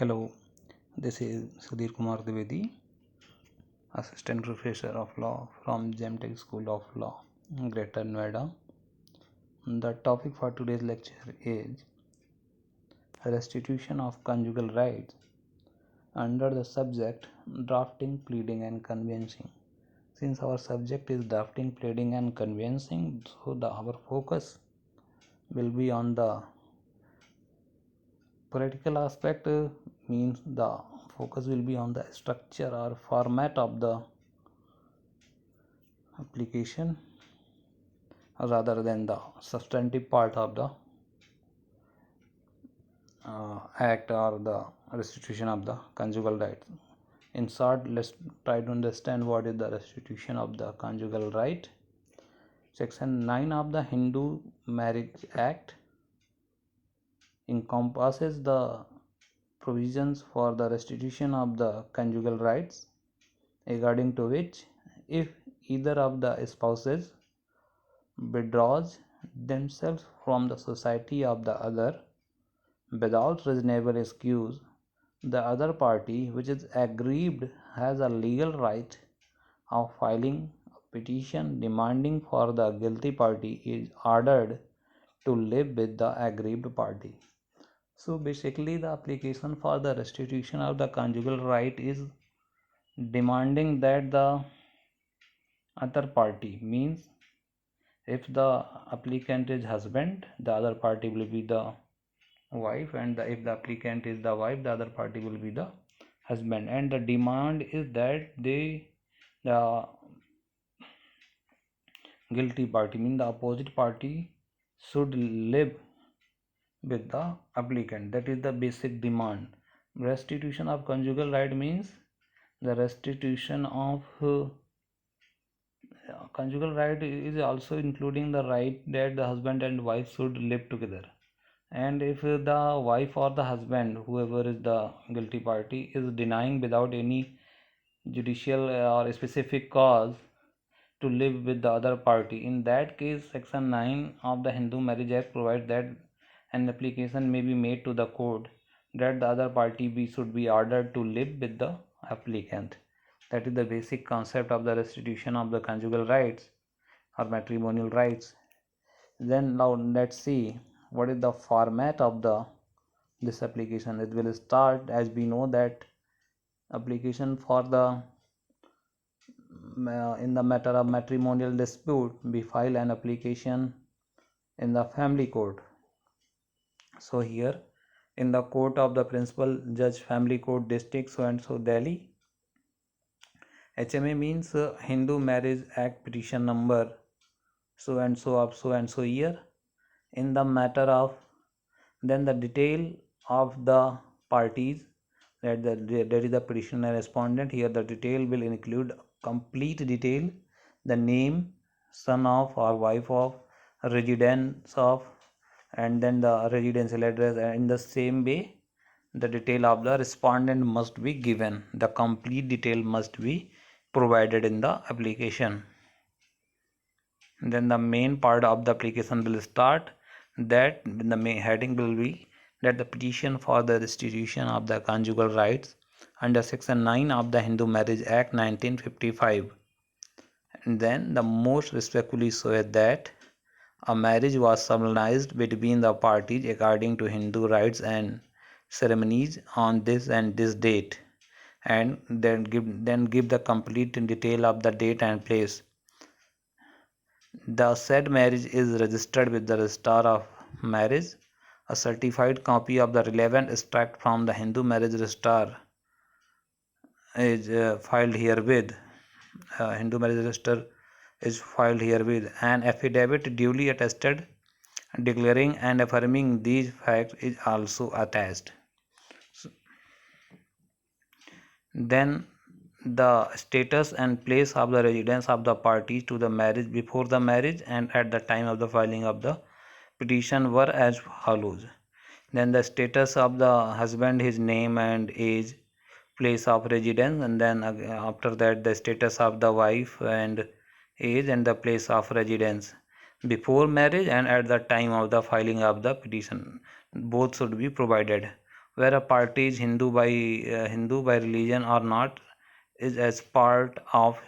Hello, this is Sudhir Kumar Dwivedi, Assistant Professor of Law from GEMTech School of Law, Greater Noida. The topic for today's lecture is restitution of conjugal rights under the subject drafting, pleading and conveyancing. Since our subject is drafting, pleading and conveyancing, so our focus will be on the political aspect, means the focus will be on the structure or format of the application rather than the substantive part of the act or the restitution of the conjugal rights. In short, let's try to understand what is the restitution of the conjugal right. Section 9 of the Hindu Marriage Act encompasses the provisions for the restitution of the conjugal rights, according to which if either of the spouses withdraws themselves from the society of the other without reasonable excuse, the other party which is aggrieved has a legal right of filing a petition demanding for the guilty party is ordered to live with the aggrieved party. So basically the application for the restitution of the conjugal right is demanding that the other party, means if the applicant is husband, the other party will be the wife, and if the applicant is the wife, the other party will be the husband, and the demand is that the guilty party, means the opposite party, should live with the applicant. That is the basic demand. Restitution of conjugal right means the restitution of conjugal right is also including the right that the husband and wife should live together. And if the wife or the husband, whoever is the guilty party, is denying without any judicial or specific cause to live with the other party, in that case section 9 of the Hindu Marriage Act provides that an application may be made to the court that the other party should be ordered to live with the applicant. That is the basic concept of the restitution of the conjugal rights or matrimonial rights. Then now let's see what is the format of this application. It will start, as we know, that application for the in the matter of matrimonial dispute, we file an application in the family court. So here in the court of the principal judge, family court, district so and so, Delhi, HMA means Hindu Marriage Act petition number so and so of so and so year. In the matter of, then the detail of the parties, that is the petitioner and respondent. Here the detail will include complete detail, the name, son of or wife of, residence of, and then the residential address. And in the same way the detail of the respondent must be given. The complete detail must be provided in the application. Then the main part of the application will start, that the main heading will be that the petition for the restitution of the conjugal rights under section 9 of the Hindu Marriage Act 1955. And then the most respectfully swear that a marriage was solemnized between the parties according to Hindu rites and ceremonies on this and this date, and then give the complete detail of the date and place. The said marriage is registered with the registrar of marriage. A certified copy of the relevant extract from the Hindu marriage registrar is filed herewith. Hindu marriage register is filed herewith. An affidavit duly attested declaring and affirming these facts is also attached. Then the status and place of the residence of the parties to the marriage before the marriage and at the time of the filing of the petition were as follows. Then the status of the husband, his name and age, place of residence, and then after that the status of the wife and age and the place of residence before marriage and at the time of the filing of the petition. Both should be provided. where a party is Hindu by religion or not is as part of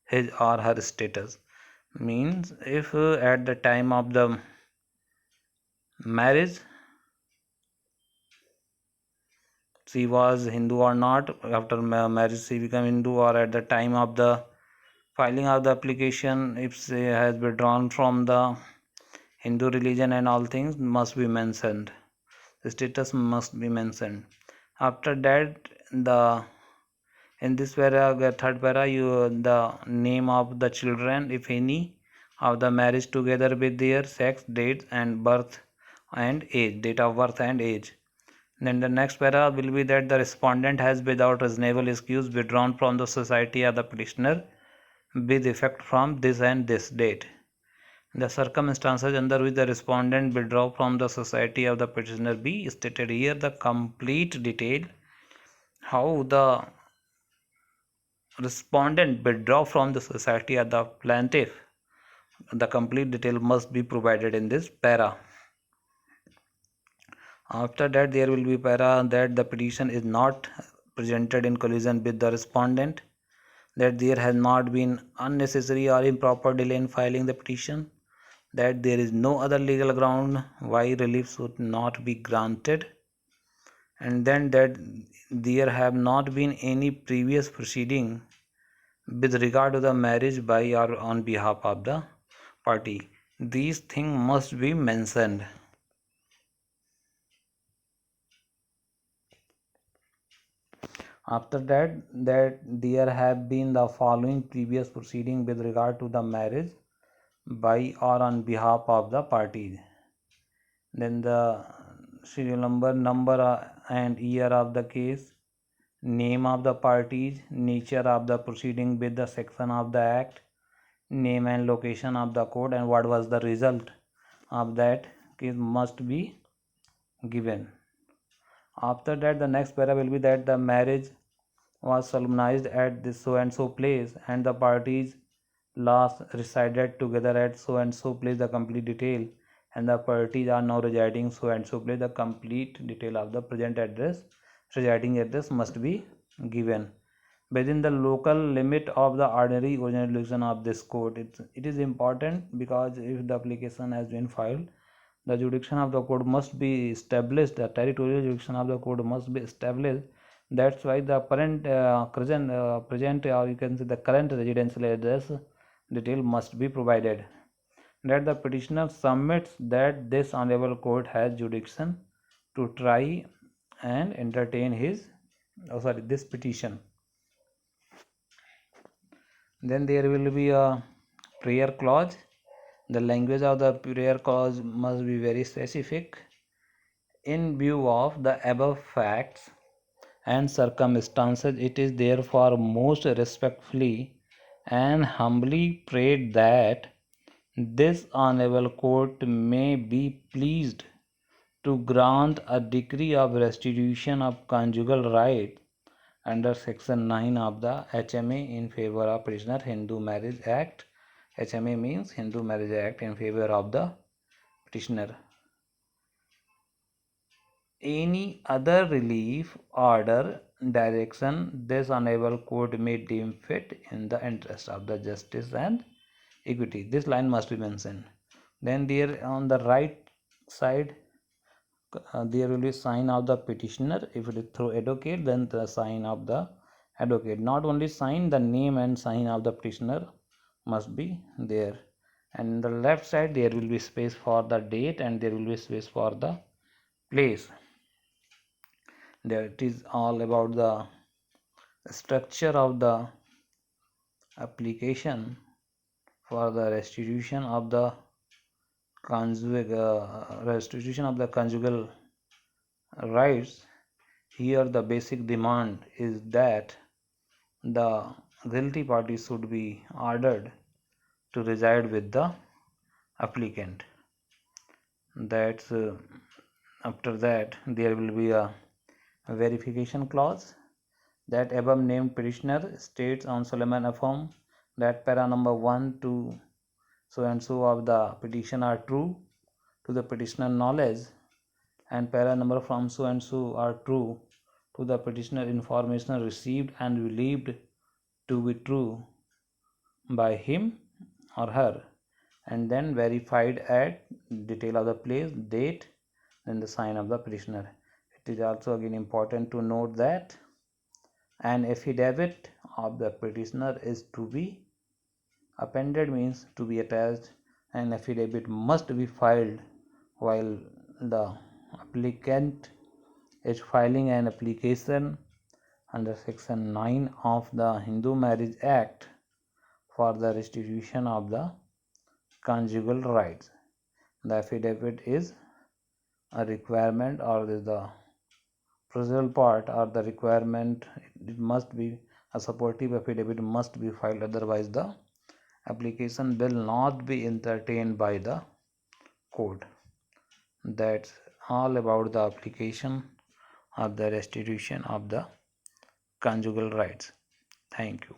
his or her status. Means if at the time of the marriage she was Hindu or not, after marriage she become Hindu, or at the time of the filing of the application if she has withdrawn from the Hindu religion, and all things must be mentioned. The status must be mentioned. After that, the in this para, third para, you the name of the children, if any, of the marriage together with their sex, dates, and birth and age, date of birth and age. Then the next para will be that the respondent has without reasonable excuse withdrawn from the society of the petitioner with effect from this and this date. The circumstances under which the respondent withdraw from the society of the petitioner be stated here. The complete detail how the respondent withdraw from the society of the plaintiff, the complete detail must be provided in this para. After that, there will be para that the petition is not presented in collision with the respondent, that there has not been unnecessary or improper delay in filing the petition, that there is no other legal ground why relief should not be granted, and then that there have not been any previous proceeding with regard to the marriage by or on behalf of the party. These things must be mentioned. After that there have been the following previous proceeding with regard to the marriage by or on behalf of the parties. Then the serial number and year of the case, name of the parties, nature of the proceeding with the section of the act, name and location of the court, and what was the result of that case must be given. After that, the next para will be that the marriage was solemnized at this so and so place, and the parties last resided together at so and so place, the complete detail, and the parties are now residing so and so place, the complete detail of the present address, residing address must be given within the local limit of the ordinary original jurisdiction of this court. It is important because if the application has been filed, the jurisdiction of the court must be established, the territorial jurisdiction of the court must be established. That's why the present or you can say the current residential address detail must be provided. That the petitioner submits that this honorable court has jurisdiction to try and entertain this petition. Then there will be a prayer clause. The language of the prayer clause must be very specific. In view of the above facts and circumstances, it is therefore most respectfully and humbly prayed that this honorable court may be pleased to grant a decree of restitution of conjugal right under section 9 of the HMA in favor of Prisoner Hindu Marriage Act. HMA means Hindu Marriage Act, in favor of the petitioner. Any other relief, order, direction this honorable court may deem fit in the interest of the justice and equity. This line must be mentioned. Then there on the right side there will be sign of the petitioner. If it is through advocate, then the sign of the advocate. Not only sign, the name and sign of the petitioner must be there. And in the left side there will be space for the date and there will be space for the place. There it is all about the structure of the application for the restitution of the conjugal rights. Here the basic demand is that the guilty party should be ordered to reside with the applicant. That's after that there will be a verification clause that above named petitioner states on solemn affirm that para number 1 to so and so of the petition are true to the petitioner knowledge, and para number from so and so are true to the petitioner, information received and believed to be true by him or her, and then verified at detail of the place, date, then the sign of the petitioner. It is also again important to note that an affidavit of the petitioner is to be appended, means to be attached. An affidavit must be filed while the applicant is filing an application under section 9 of the Hindu Marriage Act for the restitution of the conjugal rights. The affidavit is a requirement, or the procedural part or the requirement. It must be a supportive affidavit must be filed, otherwise the application will not be entertained by the court. That's all about the application of the restitution of the conjugal rights. Thank you.